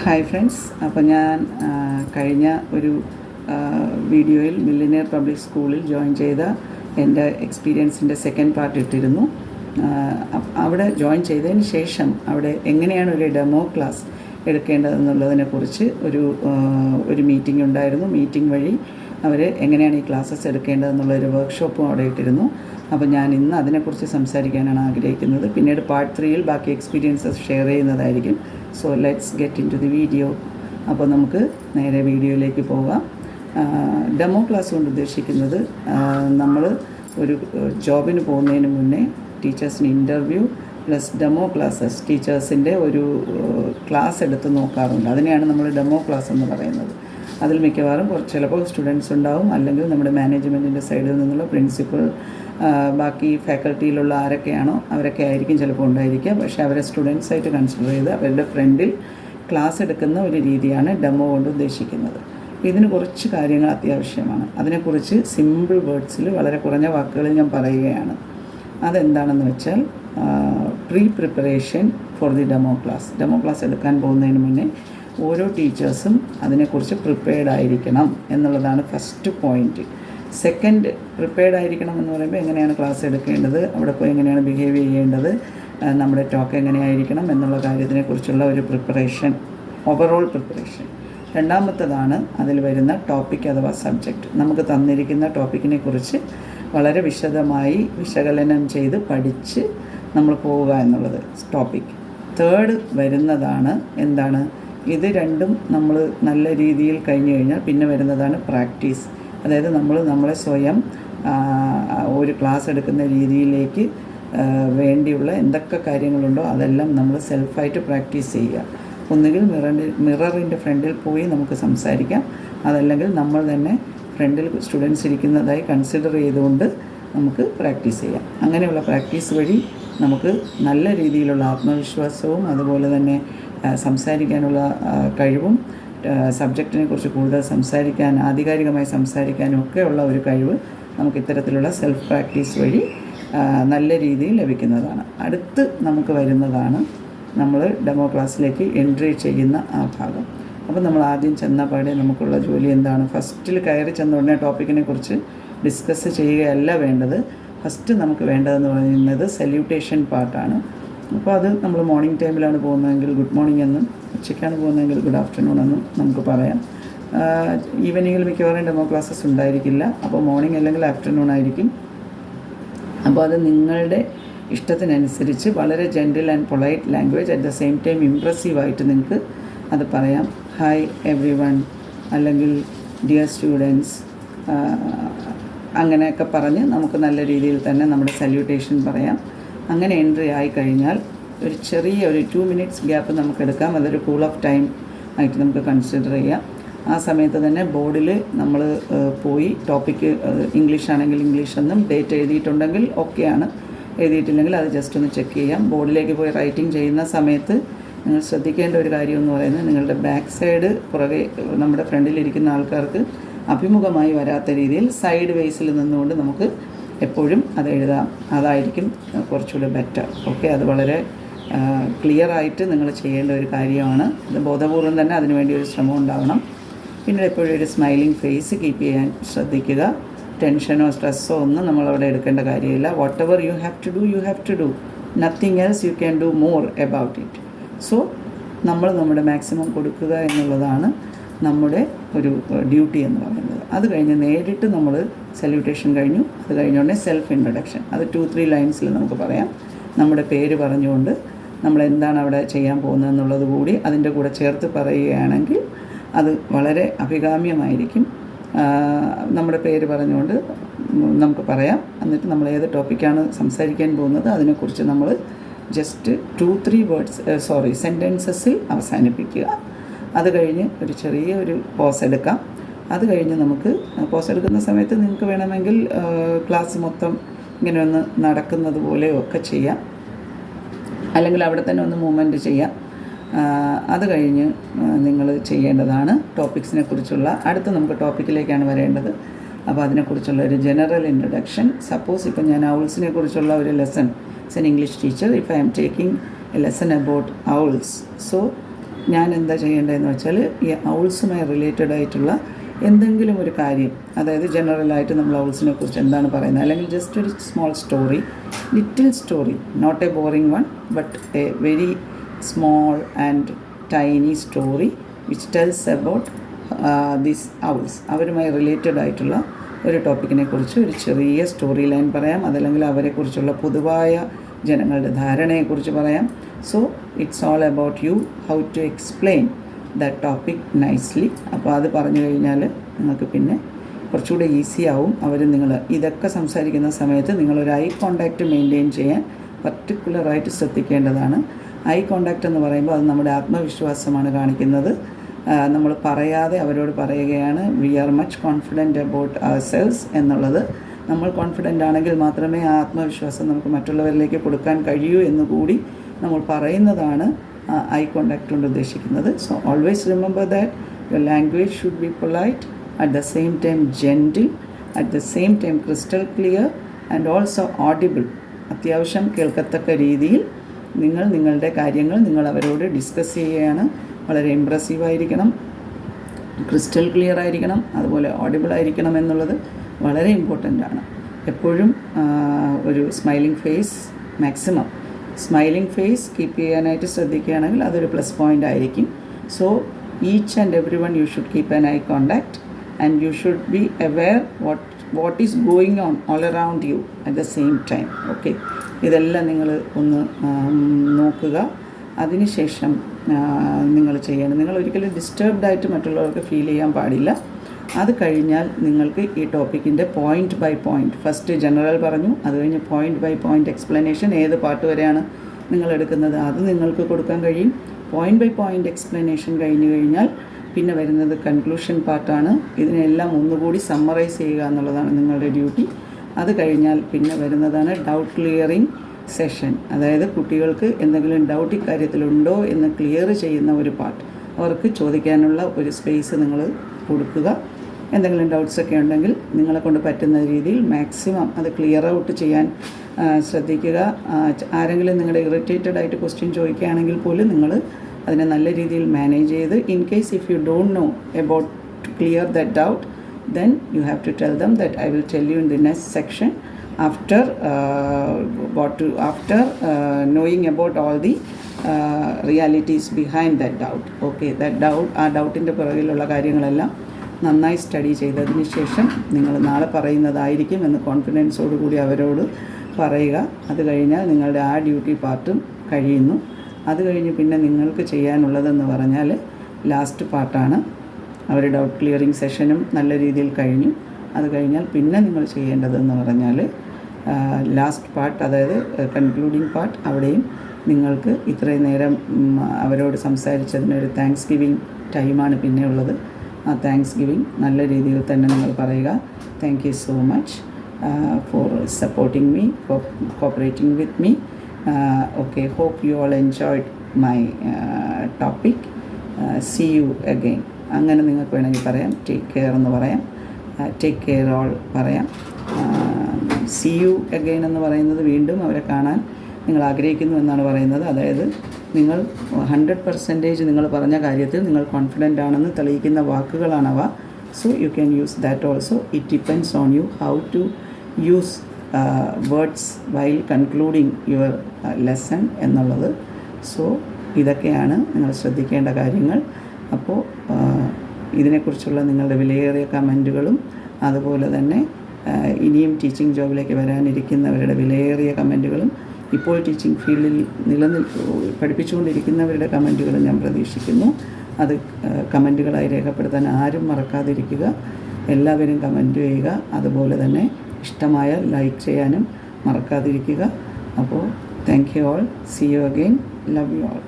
Hi friends, അപ്പോൾ ഞാൻ കഴിഞ്ഞ ഒരു വീഡിയോയിൽ മില്ലിനിയർ പബ്ലിക് സ്കൂളിൽ ജോയിൻ ചെയ്ത എൻ്റെ എക്സ്പീരിയൻസിൻ്റെ സെക്കൻഡ് പാർട്ട് ഇട്ടിരുന്നു. അവിടെ ജോയിൻ ചെയ്തതിന് ശേഷം അവിടെ എങ്ങനെയാണ് ഒരു ഡെമോ ക്ലാസ് എടുക്കേണ്ടതെന്നുള്ളതിനെക്കുറിച്ച് ഒരു മീറ്റിംഗ് ഉണ്ടായിരുന്നു. മീറ്റിംഗ് വഴി അവർ എങ്ങനെയാണ് ഈ ക്ലാസ്സസ് എടുക്കേണ്ടതെന്നുള്ളൊരു വർക്ക്ഷോപ്പും അവിടെ ഇട്ടിരുന്നു. അപ്പോൾ ഞാൻ ഇന്ന് അതിനെക്കുറിച്ച് സംസാരിക്കാനാണ് ആഗ്രഹിക്കുന്നത്. പിന്നീട് പാർട്ട് 3യിൽ ബാക്കി എക്സ്പീരിയൻസസ് ഷെയർ ചെയ്യുന്നതായിരിക്കും. So let's get into the video. അപ്പോൾ നമുക്ക് നേരെ വീഡിയോയിലേക്ക് പോകാം. ഡെമോ ക്ലാസ് കൊണ്ട് ഉദ്ദേശിക്കുന്നത് നമ്മൾ ഒരു ജോബിന് പോകുന്നതിന് മുന്നേ ടീച്ചേഴ്സിന് ഇൻ്റർവ്യൂ പ്ലസ് ഡെമോ ക്ലാസ്സസ്, ടീച്ചേഴ്സിൻ്റെ ഒരു ക്ലാസ് എടുത്ത് നോക്കാറുണ്ട്. അതിനെയാണ് നമ്മൾ ഡെമോ ക്ലാസ് എന്ന് പറയുന്നത്. അതിൽ മിക്കവാറും ചിലപ്പോൾ സ്റ്റുഡൻസ് ഉണ്ടാവും, അല്ലെങ്കിൽ നമ്മുടെ മാനേജ്മെൻറ്റിൻ്റെ സൈഡിൽ നിന്നുള്ള പ്രിൻസിപ്പൽ, ബാക്കി ഫാക്കൽറ്റിയിലുള്ള ആരൊക്കെയാണോ അവരൊക്കെ ആയിരിക്കും ചിലപ്പോൾ ഉണ്ടായിരിക്കുക. പക്ഷേ അവരെ സ്റ്റുഡൻസായിട്ട് കൺസിഡർ ചെയ്ത് അവരുടെ ഫ്രണ്ടിൽ ക്ലാസ് എടുക്കുന്ന ഒരു രീതിയാണ് ഡെമോ കൊണ്ട് ഉദ്ദേശിക്കുന്നത്. ഇതിന് കുറച്ച് കാര്യങ്ങൾ അത്യാവശ്യമാണ്. അതിനെക്കുറിച്ച് സിമ്പിൾ വേർഡ്സിൽ വളരെ കുറഞ്ഞ വാക്കുകളിൽ ഞാൻ പറയുകയാണ്. അതെന്താണെന്ന് വെച്ചാൽ preparation for the demo class. Demo class എടുക്കാൻ പോകുന്നതിന് മുന്നേ ഓരോ ടീച്ചേഴ്സും അതിനെക്കുറിച്ച് പ്രിപ്പയർഡ് ആയിരിക്കണം എന്നുള്ളതാണ് ഫസ്റ്റ് പോയിൻറ്റ്. സെക്കൻഡ്, പ്രിപ്പയർഡ് ആയിരിക്കണം എന്ന് പറയുമ്പോൾ എങ്ങനെയാണ് ക്ലാസ് എടുക്കേണ്ടത്, അവിടെ പോയി എങ്ങനെയാണ് ബിഹേവ് ചെയ്യേണ്ടത്, നമ്മുടെ ടോക്ക് എങ്ങനെയായിരിക്കണം എന്നുള്ള കാര്യത്തിനെക്കുറിച്ചുള്ള ഒരു പ്രിപ്പറേഷൻ, ഓവറോൾ പ്രിപ്പറേഷൻ. രണ്ടാമത്തതാണ് അതിൽ വരുന്ന ടോപ്പിക് അഥവാ സബ്ജക്റ്റ്. നമുക്ക് തന്നിരിക്കുന്ന ടോപ്പിക്കിനെ കുറിച്ച് വളരെ വിശദമായി വിശകലനം ചെയ്ത് പഠിച്ച് നമ്മൾ പോവുക എന്നുള്ളത് ടോപ്പിക്. തേർഡ് വരുന്നതാണ് എന്താണ്, ഇത് രണ്ടും നമ്മൾ നല്ല രീതിയിൽ കഴിഞ്ഞു കഴിഞ്ഞാൽ പിന്നെ വരുന്നതാണ് പ്രാക്ടീസ്. അതായത് നമ്മളെ സ്വയം ഒരു ക്ലാസ് എടുക്കുന്ന രീതിയിലേക്ക് വേണ്ടിയുള്ള എന്തൊക്കെ കാര്യങ്ങളുണ്ടോ അതെല്ലാം നമ്മൾ സെൽഫായിട്ട് പ്രാക്ടീസ് ചെയ്യുക. ഒന്നുകിൽ മിററിൻ്റെ ഫ്രണ്ടിൽ പോയി നമുക്ക് സംസാരിക്കാം, അതല്ലെങ്കിൽ നമ്മൾ തന്നെ ഫ്രണ്ടിൽ സ്റ്റുഡൻസ് ഇരിക്കുന്നതായി കൺസിഡർ ചെയ്തുകൊണ്ട് നമുക്ക് പ്രാക്ടീസ് ചെയ്യാം. അങ്ങനെയുള്ള പ്രാക്ടീസ് വഴി നമുക്ക് നല്ല രീതിയിലുള്ള ആത്മവിശ്വാസവും അതുപോലെ തന്നെ സംസാരിക്കാനുള്ള കഴിവും, സബ്ജക്റ്റിനെ കുറിച്ച് കൂടുതൽ സംസാരിക്കാൻ, ആധികാരികമായി സംസാരിക്കാനും ഒക്കെയുള്ള ഒരു കഴിവ് നമുക്ക് ഇത്തരത്തിലുള്ള സെൽഫ് പ്രാക്ടീസ് വഴി നല്ല രീതിയിൽ ലഭിക്കുന്നതാണ്. അടുത്ത് നമുക്ക് വരുന്നതാണ് നമ്മൾ ഡെമോ ക്ലാസ്സിലേക്ക് എൻട്രി ചെയ്യുന്ന ആ ഭാഗം. അപ്പോൾ നമ്മൾ ആദ്യം ചെന്ന പാടെ നമുക്കുള്ള ജോലി എന്താണ്? ഫസ്റ്റിൽ കയറി ചെന്ന ഉടനെ ടോപ്പിക്കിനെ കുറിച്ച് ഡിസ്കസ് ചെയ്യുകയല്ല വേണ്ടത്. ഫസ്റ്റ് നമുക്ക് വേണ്ടതെന്ന് പറയുന്നത് സല്യൂട്ടേഷൻ പാർട്ടാണ്. അപ്പോൾ അത് നമ്മൾ മോർണിംഗ് ടൈമിലാണ് പോകുന്നതെങ്കിൽ ഗുഡ് മോർണിംഗ് എന്നും, ഉച്ചയ്ക്കാണ് പോകുന്നതെങ്കിൽ ഗുഡ് ആഫ്റ്റർനൂൺ എന്നും നമുക്ക് പറയാം. ഈവനിങ്ങിൽ മിക്കവാറും ഡെമോ ക്ലാസ്സസ് ഉണ്ടായിരിക്കില്ല, അപ്പോൾ മോർണിംഗ് അല്ലെങ്കിൽ ആഫ്റ്റർനൂൺ ആയിരിക്കും. അപ്പോൾ അത് നിങ്ങളുടെ ഇഷ്ടത്തിനനുസരിച്ച് വളരെ gentle and polite language, at the same time ഇംപ്രസീവായിട്ട് നിങ്ങൾക്ക് അത് പറയാം. ഹായ് എവ്രി വൺ, അല്ലെങ്കിൽ ഡിയർ സ്റ്റുഡൻസ്, അങ്ങനെയൊക്കെ പറഞ്ഞ് നമുക്ക് നല്ല രീതിയിൽ തന്നെ നമ്മുടെ സല്യൂട്ടേഷൻ പറയാം. അങ്ങനെ എൻട്രി ആയിക്കഴിഞ്ഞാൽ ഒരു ചെറിയ 2 minutes ഗ്യാപ്പ് നമുക്ക് എടുക്കാം. അതൊരു കൂൾ ഓഫ് ടൈം ആയിട്ട് നമുക്ക് കൺസിഡർ ചെയ്യാം. ആ സമയത്ത് തന്നെ ബോർഡിൽ നമ്മൾ പോയി ടോപ്പിക്ക് ഇംഗ്ലീഷ് ആണെങ്കിൽ ഇംഗ്ലീഷ് എന്നും, ഡേറ്റ് എഴുതിയിട്ടുണ്ടെങ്കിൽ ഓക്കെയാണ്, എഴുതിയിട്ടില്ലെങ്കിൽ അത് ജസ്റ്റ് ഒന്ന് ചെക്ക് ചെയ്യാം. ബോർഡിലേക്ക് പോയി റൈറ്റിംഗ് ചെയ്യുന്ന സമയത്ത് നിങ്ങൾ ശ്രദ്ധിക്കേണ്ട ഒരു കാര്യം എന്ന് പറയുന്നത്, നിങ്ങളുടെ ബാക്ക് സൈഡ് പുറകെ നമ്മുടെ ഫ്രണ്ടിലിരിക്കുന്ന ആൾക്കാർക്ക് അഭിമുഖമായി വരാത്ത രീതിയിൽ സൈഡ് വേസിൽ നിന്നുകൊണ്ട് നമുക്ക് എപ്പോഴും അത് എഴുതാം. അതായിരിക്കും കുറച്ചുകൂടി ബെറ്റർ. ഓക്കെ, അത് വളരെ ക്ലിയറായിട്ട് നിങ്ങൾ ചെയ്യേണ്ട ഒരു കാര്യമാണ്. അത് ബോധപൂർവം തന്നെ അതിനുവേണ്ടി ഒരു ശ്രമം ഉണ്ടാവണം. പിന്നീട് എപ്പോഴും ഒരു സ്മൈലിംഗ് ഫേസ് കീപ്പ് ചെയ്യാൻ ശ്രദ്ധിക്കുക. ടെൻഷനോ സ്ട്രെസ്സോ ഒന്നും നമ്മളവിടെ എടുക്കേണ്ട കാര്യമില്ല. Whatever you have to do, nothing else you can do more about it. So നമ്മൾ നമ്മുടെ മാക്സിമം കൊടുക്കുക എന്നുള്ളതാണ് നമ്മുടെ ഒരു ഡ്യൂട്ടി എന്ന് പറയുന്നത്. അത് കഴിഞ്ഞ് നേരിട്ട് നമ്മൾ സല്യൂട്ടേഷൻ കഴിഞ്ഞു, അത് കഴിഞ്ഞുകൊണ്ടേ സെൽഫ് ഇൻട്രൊഡക്ഷൻ. അത് 2-3 ലൈൻസിൽ നമുക്ക് പറയാം. നമ്മുടെ പേര് പറഞ്ഞുകൊണ്ട് നമ്മൾ എന്താണ് അവിടെ ചെയ്യാൻ പോകുന്നത് എന്നുള്ളത് കൂടി അതിൻ്റെ കൂടെ ചേർത്ത് പറയുകയാണെങ്കിൽ അത് വളരെ അഭികാമ്യമായിരിക്കും. നമ്മുടെ പേര് പറഞ്ഞുകൊണ്ട് നമുക്ക് പറയാം. എന്നിട്ട് നമ്മൾ ഏത് ടോപ്പിക്കാണ് സംസാരിക്കാൻ പോകുന്നത് അതിനെക്കുറിച്ച് നമ്മൾ ജസ്റ്റ് 2-3 സെൻറ്റൻസസിൽ അവസാനിപ്പിക്കുക. അത് കഴിഞ്ഞ് ഒരു ചെറിയ പോസ് എടുക്കാം. അത് കഴിഞ്ഞ് നമുക്ക് പോസ് എടുക്കുന്ന സമയത്ത് നിങ്ങൾക്ക് വേണമെങ്കിൽ ക്ലാസ് മൊത്തം ഇങ്ങനെ ഒന്ന് നടക്കുന്നത് പോലെയോ ഒക്കെ ചെയ്യാം, അല്ലെങ്കിൽ അവിടെ തന്നെ ഒന്ന് മൂവ്മെൻറ്റ് ചെയ്യാം. അത് കഴിഞ്ഞ് നിങ്ങൾ ചെയ്യേണ്ടതാണ് ടോപ്പിക്സിനെ കുറിച്ചുള്ള, അടുത്ത് നമുക്ക് ടോപ്പിക്കിലേക്കാണ് വരേണ്ടത്. അപ്പോൾ അതിനെക്കുറിച്ചുള്ള ഒരു ജനറൽ ഇൻട്രൊഡക്ഷൻ. സപ്പോസ് ഇപ്പോൾ ഞാൻ ഔൾസിനെ കുറിച്ചുള്ള ഒരു lesson, as an English teacher, if I am taking a lesson about owls, so ഞാൻ എന്താ ചെയ്യേണ്ടതെന്ന് വെച്ചാൽ ഈ ഔൾസുമായി റിലേറ്റഡ് ആയിട്ടുള്ള എന്തെങ്കിലും ഒരു കാര്യം, അതായത് ജനറലായിട്ട് നമ്മൾ ഔൾസിനെ കുറിച്ച് എന്താണ് പറയുന്നത്, അല്ലെങ്കിൽ ജസ്റ്റ് ഒരു small story, little story, not a boring one but a very small and tiny story which tells about these owls. അവരുമായി റിലേറ്റഡ് ആയിട്ടുള്ള ഒരു ടോപ്പിക്കിനെ കുറിച്ച് ഒരു ചെറിയ സ്റ്റോറി ലൈൻ പറയാം, അതല്ലെങ്കിൽ അവരെക്കുറിച്ചുള്ള പൊതുവായ ജനങ്ങളുടെ ധാരണയെക്കുറിച്ച് പറയാം. So it's all about you how to explain that topic nicely. അപ്പോൾ അത് പറഞ്ഞു കഴിഞ്ഞാൽ നിങ്ങൾക്ക് പിന്നെ കുറച്ചുകൂടെ ഈസി ആവും. നിങ്ങൾ ഇതൊക്കെ സംസാരിക്കുന്ന സമയത്ത് നിങ്ങളൊരു ഐ കോണ്ടാക്റ്റ് മെയിൻറ്റെയിൻ ചെയ്യാൻ പർട്ടിക്കുലറായിട്ട് ശ്രദ്ധിക്കേണ്ടതാണ്. ഐ കോണ്ടാക്റ്റ് എന്ന് പറയുമ്പോൾ അത് നമ്മുടെ ആത്മവിശ്വാസമാണ് കാണിക്കുന്നത്. നമ്മൾ പറയാതെ അവരോട് പറയുകയാണ് we are much confident about ourselves എന്നുള്ളത്. നമ്മൾ കോൺഫിഡൻ്റ് ആണെങ്കിൽ മാത്രമേ ആ ആത്മവിശ്വാസം നമുക്ക് മറ്റുള്ളവരിലേക്ക് കൊടുക്കാൻ കഴിയൂ എന്നുകൂടി നമ്മൾ പറയുന്നതാണ് ഐ കോണ്ടാക്റ്റ് കൊണ്ട് ഉദ്ദേശിക്കുന്നത്. So always remember that your language should be polite, at the same time gentle, at the same time crystal clear and also audible. അത്യാവശ്യം കേൾക്കത്തക്ക രീതിയിൽ നിങ്ങളുടെ കാര്യങ്ങൾ നിങ്ങൾ അവരോട് ഡിസ്കസ് ചെയ്യുകയാണ്. വളരെ ഇമ്പ്രസീവായിരിക്കണം, ക്രിസ്റ്റൽ ക്ലിയർ ആയിരിക്കണം, അതുപോലെ ഓഡിബിൾ ആയിരിക്കണം എന്നുള്ളത് വളരെ ഇമ്പോർട്ടൻ്റ് ആണ്. എപ്പോഴും ഒരു smiling face, maximum smiling face keep ചെയ്യാനായിട്ട് ശ്രദ്ധിക്കുകയാണെങ്കിൽ അതൊരു പ്ലസ് പോയിൻ്റ് ആയിരിക്കും. So each and every one you should keep an eye contact and you should be aware what is going on all around you at the same time. Okay, ഇതെല്ലാം നിങ്ങൾ ഒന്ന് നോക്കുക. അതിനുശേഷം നിങ്ങൾ ചെയ്യണം, നിങ്ങൾ ഒരിക്കലും ഡിസ്റ്റർബ്ഡായിട്ട് മറ്റുള്ളവർക്ക് ഫീൽ ചെയ്യാൻ പാടില്ല. അത് കഴിഞ്ഞാൽ നിങ്ങൾക്ക് ഈ ടോപ്പിക്കിൻ്റെ point by point, first general പറഞ്ഞു, അത് കഴിഞ്ഞ് പോയിൻ്റ് ബൈ പോയിൻ്റ് എക്സ്പ്ലനേഷൻ, ഏത് പാർട്ട് വരെയാണ് നിങ്ങൾ എടുക്കുന്നത് അത് നിങ്ങൾക്ക് കൊടുക്കാൻ കഴിയും. പോയിൻ്റ് ബൈ പോയിൻ്റ് എക്സ്പ്ലനേഷൻ കഴിഞ്ഞ് കഴിഞ്ഞാൽ പിന്നെ വരുന്നത് കൺക്ലൂഷൻ പാർട്ടാണ്. ഇതിനെല്ലാം ഒന്നുകൂടി സമ്മറൈസ് ചെയ്യുക എന്നുള്ളതാണ് നിങ്ങളുടെ ഡ്യൂട്ടി. അത് കഴിഞ്ഞാൽ പിന്നെ വരുന്നതാണ് ഡൗട്ട് ക്ലിയറിംഗ് സെഷൻ. അതായത് കുട്ടികൾക്ക് എന്തെങ്കിലും ഡൗട്ട് ഇക്കാര്യത്തിലുണ്ടോ എന്ന് ക്ലിയർ ചെയ്യുന്ന ഒരു പാർട്ട്, അവർക്ക് ചോദിക്കാനുള്ള ഒരു സ്പേസ് നിങ്ങൾ കൊടുക്കുക. എന്തെങ്കിലും ഡൗട്ട്സൊക്കെ ഉണ്ടെങ്കിൽ നിങ്ങളെ കൊണ്ട് പറ്റുന്ന രീതിയിൽ മാക്സിമം അത് ക്ലിയർ ഔട്ട് ചെയ്യാൻ ശ്രദ്ധിക്കുക. ആരെങ്കിലും നിങ്ങളുടെ ഇറിറ്റേറ്റഡ് ആയിട്ട് ക്വസ്റ്റ്യൻ ചോദിക്കുകയാണെങ്കിൽ പോലും നിങ്ങൾ അതിനെ നല്ല രീതിയിൽ മാനേജ് ചെയ്ത്, in case if you don't know about to clear that doubt, then you have to tell them that I will tell you in the next section after knowing about all the realities behind that doubt. Okay, that doubt, ആ ഡൗട്ടിൻ്റെ പുറകിലുള്ള കാര്യങ്ങളെല്ലാം നന്നായി study ചെയ്തതിന് ശേഷം നിങ്ങൾ നാളെ പറയുന്നതായിരിക്കും എന്ന് കോൺഫിഡൻസോടു കൂടി അവരോട് പറയുക. അത് കഴിഞ്ഞാൽ നിങ്ങളുടെ ആ ഡ്യൂട്ടി പാർട്ടും കഴിയുന്നു. അത് കഴിഞ്ഞ് പിന്നെ നിങ്ങൾക്ക് ചെയ്യാനുള്ളതെന്ന് പറഞ്ഞാൽ ലാസ്റ്റ് പാർട്ടാണ്. അവർ ഡൗട്ട് ക്ലിയറിംഗ് സെഷനും നല്ല രീതിയിൽ കഴിഞ്ഞു. അത് കഴിഞ്ഞാൽ പിന്നെ നിങ്ങൾ ചെയ്യേണ്ടതെന്ന് പറഞ്ഞാൽ ലാസ്റ്റ് പാർട്ട്, അതായത് കൺക്ലൂഡിങ് പാർട്ട്. അവിടെയും നിങ്ങൾക്ക് ഇത്രയും നേരം അവരോട് സംസാരിച്ചതിനൊരു താങ്ക്സ് ഗിവിങ് ടൈമാണ് പിന്നെ ഉള്ളത്. ആ താങ്ക്സ് ഗിവിങ് നല്ല രീതിയിൽ തന്നെ നിങ്ങൾ പറയുക. Thank you so much for supporting me, cooperating with me. Okay, hope you all enjoyed my topic. See you again. അങ്ങനെ നിങ്ങൾക്ക് വേണമെങ്കിൽ പറയാം. ടേക്ക് കെയർ എന്ന് പറയാം, ടേക്ക് കെയർ ഓൾ പറയാം. സീ യു അഗെയിൻ എന്ന് പറയുന്നത് വീണ്ടും അവരെ കാണാൻ നിങ്ങൾ ആഗ്രഹിക്കുന്നു എന്നാണ് പറയുന്നത്. അതായത് നിങ്ങൾ 100% നിങ്ങൾ പറഞ്ഞ കാര്യത്തിൽ നിങ്ങൾ കോൺഫിഡൻ്റ് ആണെന്ന് തെളിയിക്കുന്ന വാക്കുകളാണവ. So you can use that also. It depends on you how to use words while concluding your lesson എന്നുള്ളത്. സോ ഇതൊക്കെയാണ് നിങ്ങൾ ശ്രദ്ധിക്കേണ്ട കാര്യങ്ങൾ. അപ്പോൾ ഇതിനെക്കുറിച്ചുള്ള നിങ്ങളുടെ വിലയേറിയ കമൻറ്റുകളും അതുപോലെ തന്നെ ഇനിയും ടീച്ചിങ് ജോബിലേക്ക് വരാനിരിക്കുന്നവരുടെ വിലയേറിയ കമൻറ്റുകളും ഇപ്പോൾ ടീച്ചിങ് ഫീൽഡിൽ പഠിപ്പിച്ചുകൊണ്ടിരിക്കുന്നവരുടെ കമൻറ്റുകളും ഞാൻ പ്രതീക്ഷിക്കുന്നു. അത് കമൻറ്റുകളായി രേഖപ്പെടുത്താൻ ആരും മറക്കാതിരിക്കുക. എല്ലാവരും കമൻറ്റ് ചെയ്യുക. അതുപോലെ തന്നെ ഇഷ്ടമായ ലൈക്ക് ചെയ്യാനും മറക്കാതിരിക്കുക. അപ്പോൾ thank you all. See you again. Love you all.